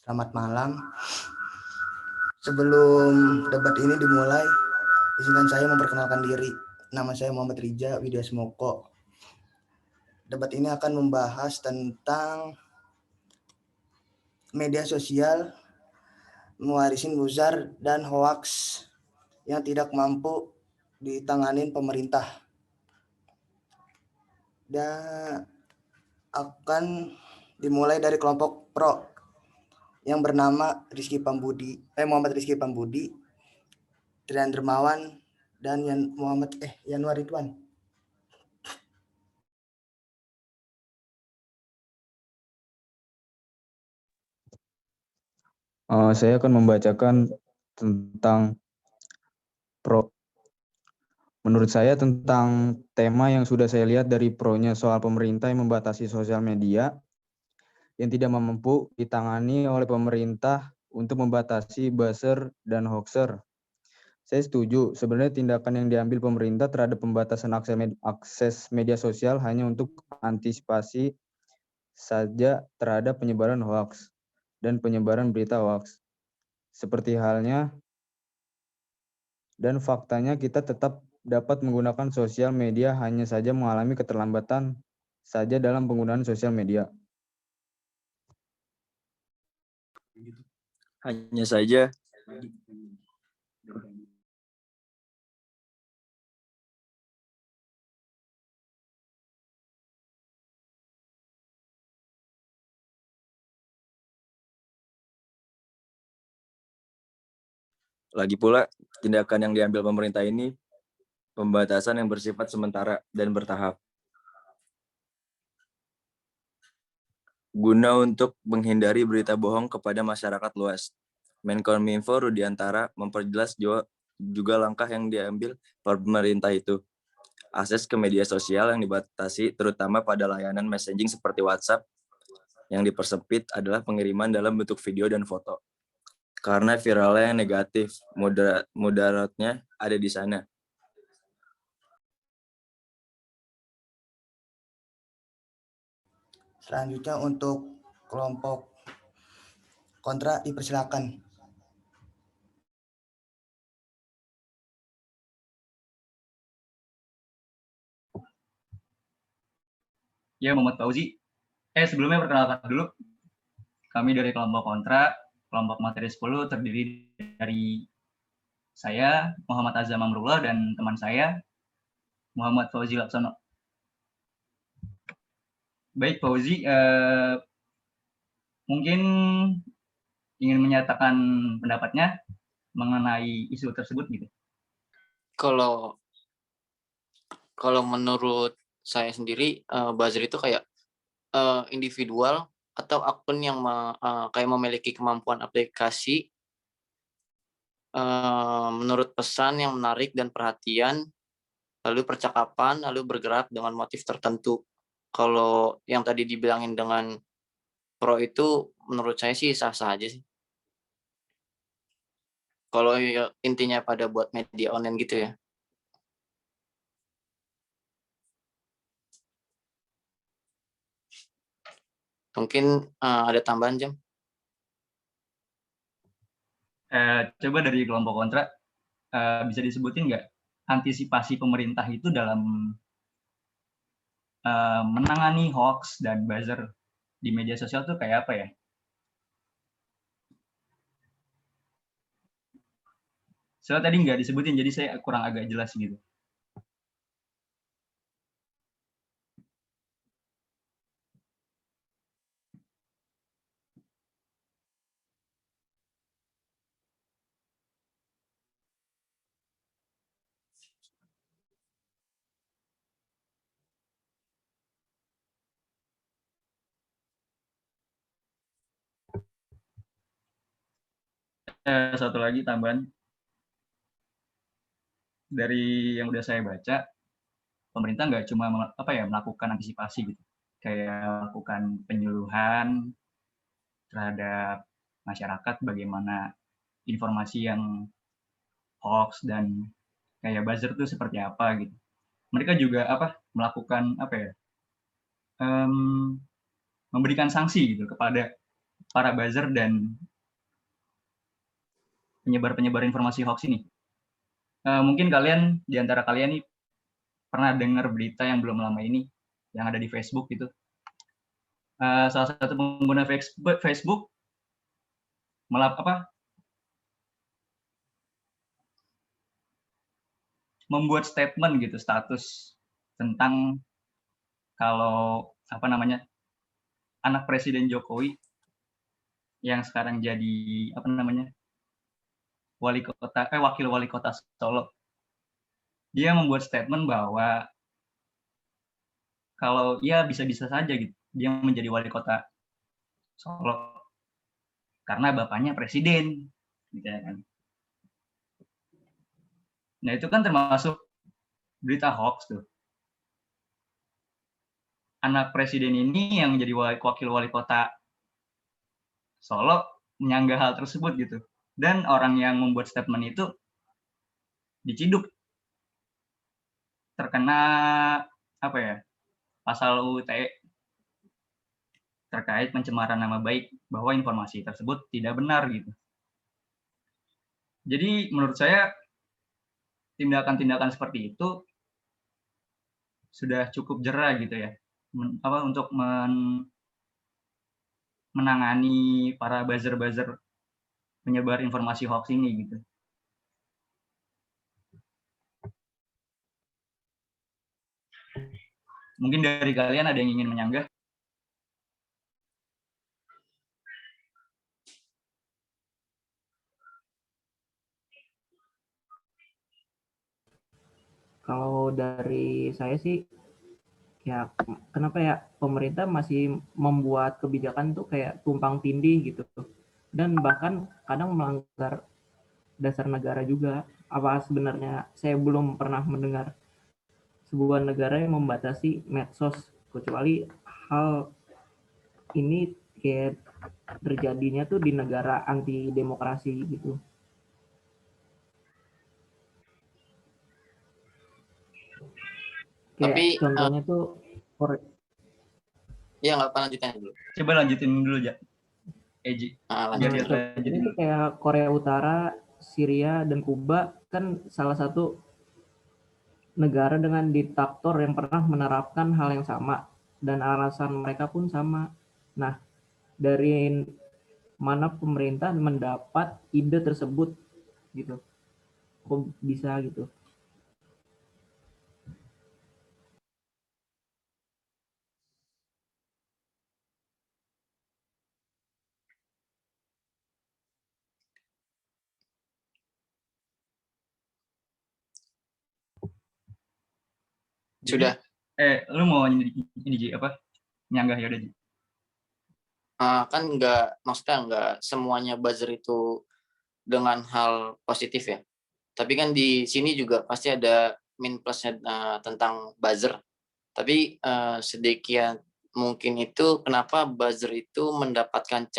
Selamat malam. Sebelum debat ini dimulai, izinkan saya memperkenalkan diri. Nama saya Muhammad Rija Widya Smoko. Debat ini akan membahas tentang media sosial, mewarisin buzzer dan hoaks yang tidak mampu ditanganin pemerintah. Dan akan dimulai dari kelompok pro yang bernama Muhammad Rizky Pambudi, Trian Dermawan, dan Yanuar Ridwan. Saya akan membacakan tentang pro. Menurut saya tentang tema yang sudah saya lihat dari pro-nya soal pemerintah yang membatasi sosial media yang tidak mampu ditangani oleh pemerintah untuk membatasi buzzer dan hoaxer. Saya setuju, sebenarnya tindakan yang diambil pemerintah terhadap pembatasan akses media sosial hanya untuk antisipasi saja terhadap penyebaran hoax dan penyebaran berita hoax. Seperti halnya dan faktanya kita tetap dapat menggunakan sosial media, hanya saja mengalami keterlambatan saja dalam penggunaan sosial media. Hanya saja lagi pula, tindakan yang diambil pemerintah ini pembatasan yang bersifat sementara dan bertahap. Guna untuk menghindari berita bohong kepada masyarakat luas. Menkominfo Rudiantara memperjelas juga langkah yang diambil pemerintah itu. Akses ke media sosial yang dibatasi, terutama pada layanan messaging seperti WhatsApp, yang dipersempit adalah pengiriman dalam bentuk video dan foto. Karena viralnya yang negatif, mudaratnya ada di sana. Selanjutnya untuk kelompok kontra dipersilakan. Ya, Muhammad Fauzi. Sebelumnya perkenalkan dulu. Kami dari kelompok kontra, kelompok materi 10 terdiri dari saya, Muhammad Azam Amrullah, dan teman saya, Muhammad Fauzi Laksono. Baik, Fauzi, mungkin ingin menyatakan pendapatnya mengenai isu tersebut gitu. Kalau menurut saya sendiri, buzzer itu kayak individual atau akun yang kayak memiliki kemampuan aplikasi menurut pesan yang menarik dan perhatian, lalu percakapan, lalu bergerak dengan motif tertentu. Kalau yang tadi dibilangin dengan pro itu menurut saya sih sah-sah aja sih. Kalau intinya pada buat media online gitu ya. Mungkin ada tambahan, Jam? Coba dari kelompok kontra, bisa disebutin nggak antisipasi pemerintah itu dalam menangani hoax dan buzzer di media sosial tuh kayak apa ya? Soalnya tadi nggak disebutin, jadi saya kurang agak jelas gitu. Satu lagi tambahan dari yang udah saya baca, pemerintah nggak cuma melakukan antisipasi gitu, kayak melakukan penyuluhan terhadap masyarakat bagaimana informasi yang hoax dan kayak buzzer itu seperti apa gitu. Mereka juga melakukan memberikan sanksi gitu kepada para buzzer dan penyebar informasi hoax ini. Mungkin kalian, di antara kalian nih, pernah dengar berita yang belum lama ini, yang ada di Facebook gitu. Salah satu pengguna Facebook membuat statement gitu, status tentang kalau anak Presiden Jokowi yang sekarang jadi wakil wali kota Solo. Dia membuat statement bahwa kalau ya bisa-bisa saja gitu dia menjadi wali kota Solo karena bapaknya presiden, gitu ya kan. Nah itu kan termasuk berita hoax tuh. Anak presiden ini yang menjadi wakil wali kota Solo menyanggah hal tersebut gitu. Dan orang yang membuat statement itu diciduk, terkena pasal UU ITE terkait pencemaran nama baik, bahwa informasi tersebut tidak benar gitu. Jadi menurut saya tindakan-tindakan seperti itu sudah cukup jera gitu ya, untuk menangani para buzzer-buzzer penyebar informasi hoax ini gitu. Mungkin dari kalian ada yang ingin menyanggah? Kalau dari saya sih, ya kenapa ya pemerintah masih membuat kebijakan tuh kayak tumpang tindih gitu, dan bahkan kadang melanggar dasar negara juga. Apa sebenarnya saya belum pernah mendengar sebuah negara yang membatasi medsos, kecuali hal ini kayak terjadinya tuh di negara anti demokrasi gitu. Kayak Tapi contohnya tuh ya nggak apa, lanjutin dulu. Coba lanjutin dulu aja, Eji. Ini tuh kayak Korea Utara, Syria, dan Kuba kan salah satu negara dengan diktator yang pernah menerapkan hal yang sama, dan alasan mereka pun sama. Nah, dari mana pemerintah mendapat ide tersebut gitu? Kok bisa gitu? Sudah. Lu mau ini nyanggah ya udah. Kan maksudnya nggak semuanya buzzer itu dengan hal positif ya. Tapi kan di sini juga pasti ada min plusnya tentang buzzer. Tapi sedikit mungkin itu kenapa buzzer itu mendapatkan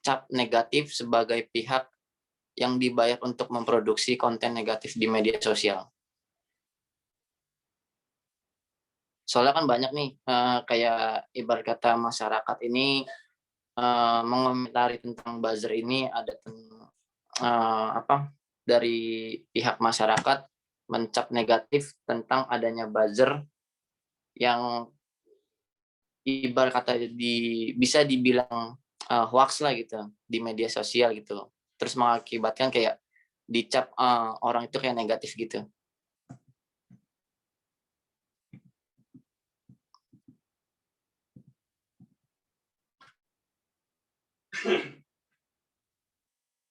cap negatif sebagai pihak yang dibayar untuk memproduksi konten negatif di media sosial. Soalnya kan banyak nih kayak ibarat kata masyarakat ini mengomentari tentang buzzer ini, ada dari pihak masyarakat mencap negatif tentang adanya buzzer yang ibarat kata bisa dibilang hoax lah gitu di media sosial gitu, terus mengakibatkan kayak dicap orang itu kayak negatif gitu.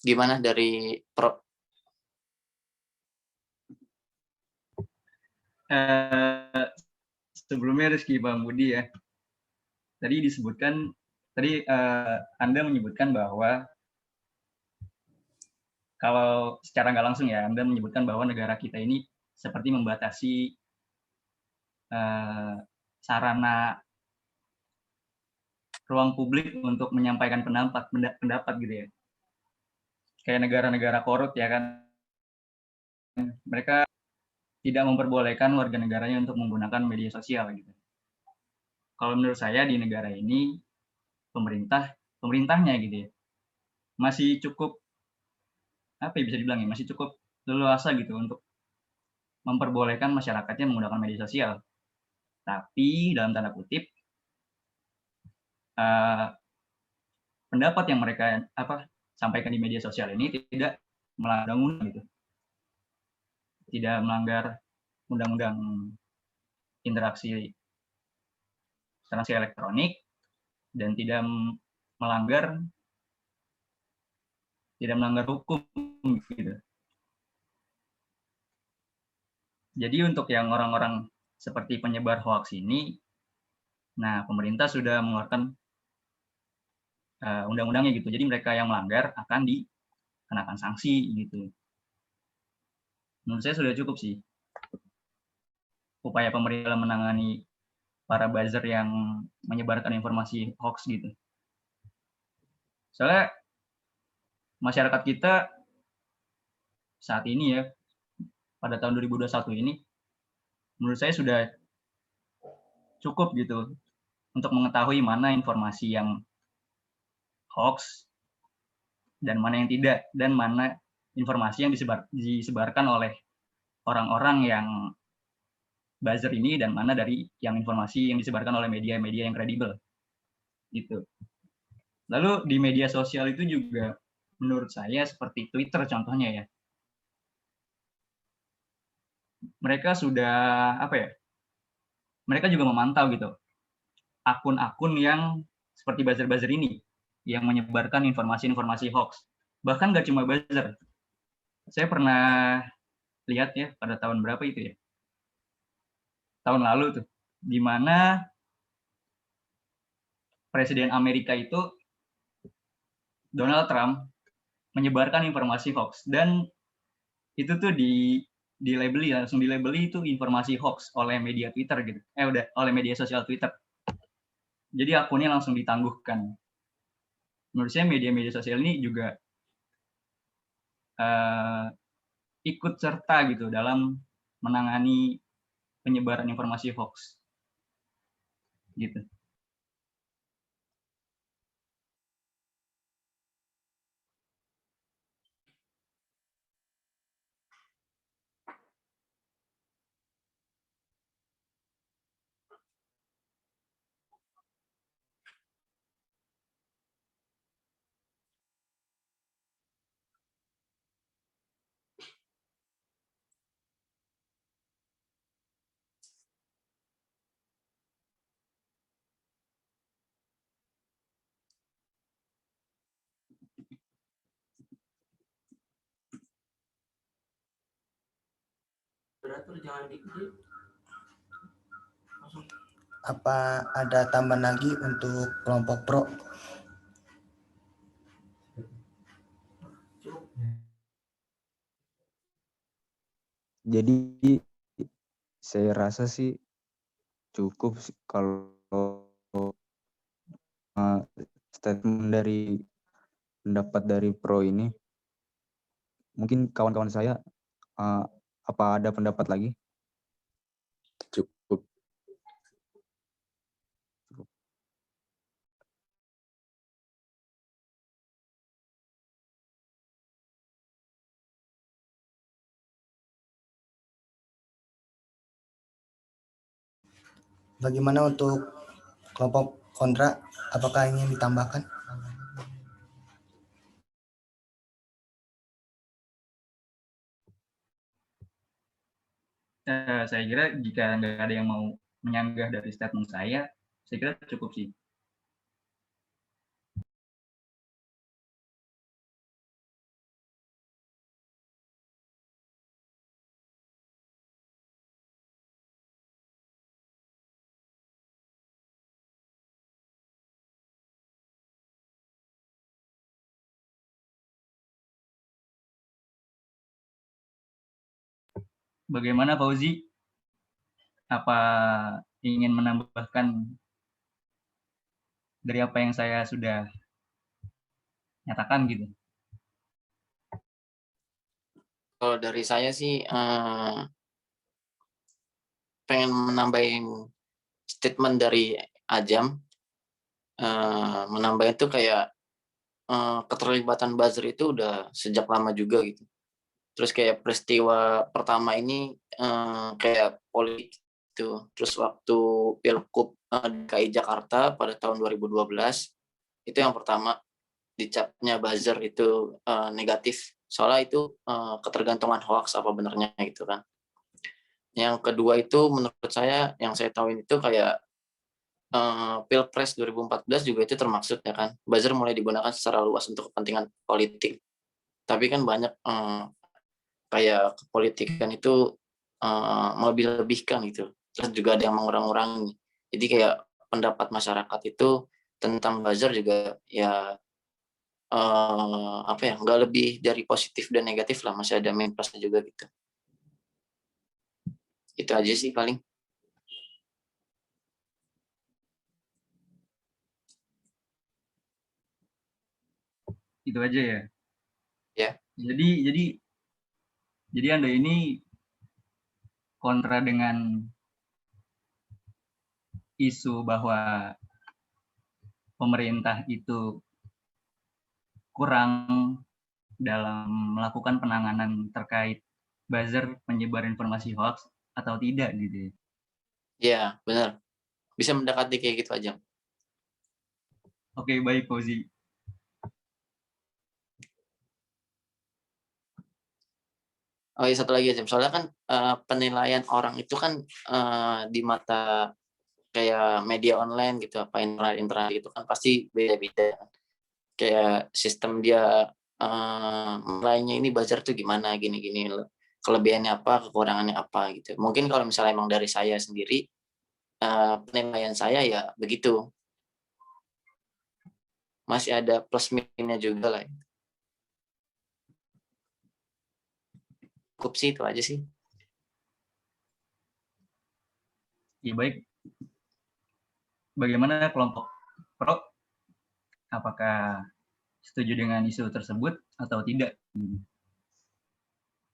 Gimana dari Pro? Sebelumnya Rizky Bang Budi ya. Tadi Anda menyebutkan bahwa kalau secara nggak langsung ya, Anda menyebutkan bahwa negara kita ini seperti membatasi sarana ruang publik untuk menyampaikan pendapat gitu ya. Kayak negara-negara korup ya kan, mereka tidak memperbolehkan warga negaranya untuk menggunakan media sosial gitu. Kalau menurut saya di negara ini pemerintah pemerintahnya gitu ya, masih cukup apa ya, bisa dibilang ya, masih cukup leluasa gitu untuk memperbolehkan masyarakatnya menggunakan media sosial. Tapi dalam tanda kutip pendapat yang mereka sampaikan di media sosial ini tidak melanggar undang-undang gitu, tidak melanggar undang-undang interaksi transaksi elektronik, dan tidak melanggar hukum gitu. Jadi untuk yang orang-orang seperti penyebar hoax ini, nah pemerintah sudah mengeluarkan undang-undangnya gitu. Jadi mereka yang melanggar akan dikenakan sanksi gitu. Menurut saya sudah cukup sih upaya pemerintah menangani para buzzer yang menyebarkan informasi hoax gitu. Soalnya masyarakat kita saat ini ya, pada tahun 2021 ini, menurut saya sudah cukup gitu untuk mengetahui mana informasi yang hoax dan mana yang tidak, dan mana informasi yang disebarkan oleh orang-orang yang buzzer ini, dan mana dari yang informasi yang disebarkan oleh media-media yang kredibel gitu. Lalu di media sosial itu juga menurut saya seperti Twitter contohnya ya, mereka sudah mereka juga memantau gitu akun-akun yang seperti buzzer-buzzer ini yang menyebarkan informasi-informasi hoax. Bahkan nggak cuma buzzer, saya pernah lihat ya pada tahun berapa itu ya, tahun lalu tuh, di mana Presiden Amerika itu Donald Trump menyebarkan informasi hoax, dan itu tuh langsung dilabeli itu informasi hoax oleh media Twitter gitu, oleh media sosial Twitter. Jadi akunnya langsung ditangguhkan. Menurut saya media-media sosial ini juga ikut serta gitu dalam menangani penyebaran informasi hoax gitu. Apa ada tambahan lagi untuk kelompok pro? Jadi saya rasa sih cukup kalau statement dari pendapat dari pro ini. Mungkin kawan-kawan saya apa ada pendapat lagi? Cukup. Bagaimana untuk kelompok kontra? Apakah ingin ditambahkan? Saya kira jika nggak ada yang mau menyanggah dari statement saya kira cukup sih. Bagaimana Fauzi? Apa ingin menambahkan dari apa yang saya sudah nyatakan gitu? Kalau dari saya sih pengen menambahin statement dari Ajam. menambahnya itu kayak keterlibatan buzzer itu udah sejak lama juga gitu. Terus kayak peristiwa pertama ini kayak politik itu. Terus waktu Pilgub DKI Jakarta pada tahun 2012 itu yang pertama dicapnya buzzer itu negatif. Soalnya itu ketergantungan hoax apa benarnya gitu kan. Yang kedua itu menurut saya yang saya tahu itu kayak Pilpres 2014 juga itu termaksud ya kan. Buzzer mulai digunakan secara luas untuk kepentingan politik. Tapi kan banyak kayak kepolitikan itu melebih-lebihkan gitu. Terus juga ada yang mengurang-urangi. Jadi kayak pendapat masyarakat itu tentang buzzer juga ya nggak lebih dari positif dan negatif lah, masih ada main plusnya juga gitu. Itu aja sih paling. Itu aja ya. Ya. Jadi Anda ini kontra dengan isu bahwa pemerintah itu kurang dalam melakukan penanganan terkait buzzer penyebar informasi hoax atau tidak gitu. Iya, benar. Bisa mendekati kayak gitu aja. Oke, baik Fauzi. Oh iya, satu lagi aja. Soalnya kan penilaian orang itu kan di mata kayak media online gitu, apa internet gitu kan pasti beda-beda. Kayak sistem dia menilainya ini buzzer tuh gimana, gini-gini. Kelebihannya apa, kekurangannya apa gitu. Mungkin kalau misalnya emang dari saya sendiri, penilaian saya ya begitu. Masih ada plus minusnya juga lah. Cukup sih, itu aja sih. Ya baik. Bagaimana kelompok pro? Apakah setuju dengan isu tersebut atau tidak?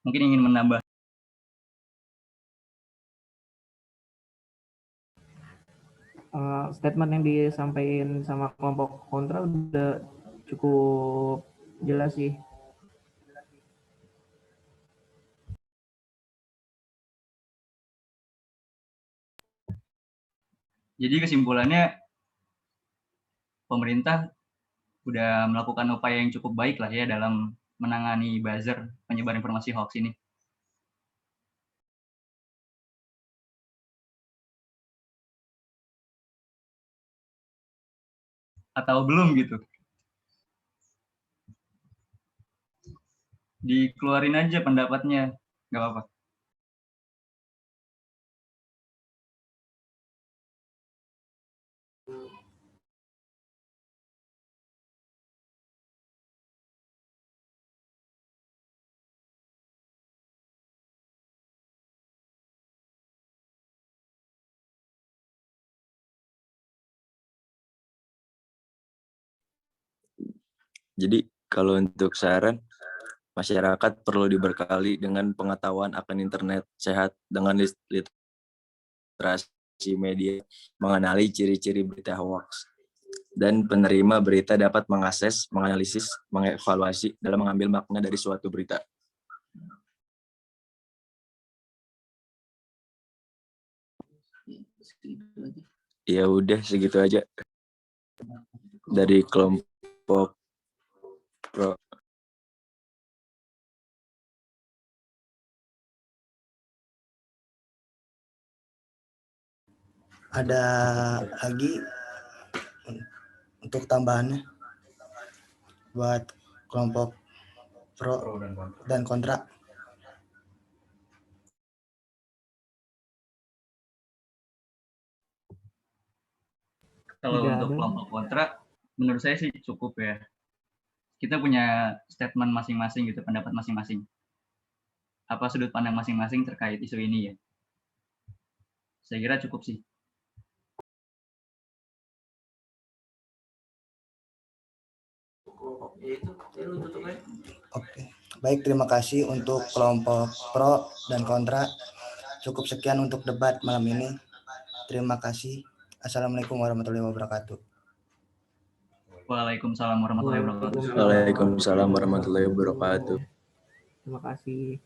Mungkin ingin menambah. Statement yang disampaikan sama kelompok kontra udah cukup jelas sih. Jadi kesimpulannya pemerintah udah melakukan upaya yang cukup baik lah ya dalam menangani buzzer penyebar informasi hoax ini. Atau belum gitu? Dikeluarin aja pendapatnya, nggak apa-apa. Jadi kalau untuk saran, masyarakat perlu dibekali dengan pengetahuan akan internet sehat dengan literasi media, mengenali ciri-ciri berita hoax, dan penerima berita dapat mengakses, menganalisis, mengevaluasi dalam mengambil makna dari suatu berita. Ya udah segitu aja dari kelompok pro. Ada lagi untuk tambahannya buat kelompok pro dan kontra? Kalau Nggak untuk ada. kelompok kontra, menurut saya sih cukup ya. Kita punya statement masing-masing gitu, pendapat masing-masing. Apa sudut pandang masing-masing terkait isu ini ya. Saya kira cukup sih. Oke, baik, terima kasih untuk kelompok pro dan kontra. Cukup sekian untuk debat malam ini. Terima kasih. Assalamualaikum warahmatullahi wabarakatuh. Waalaikumsalam warahmatullahi wabarakatuh. Waalaikumsalam warahmatullahi wabarakatuh. Terima kasih.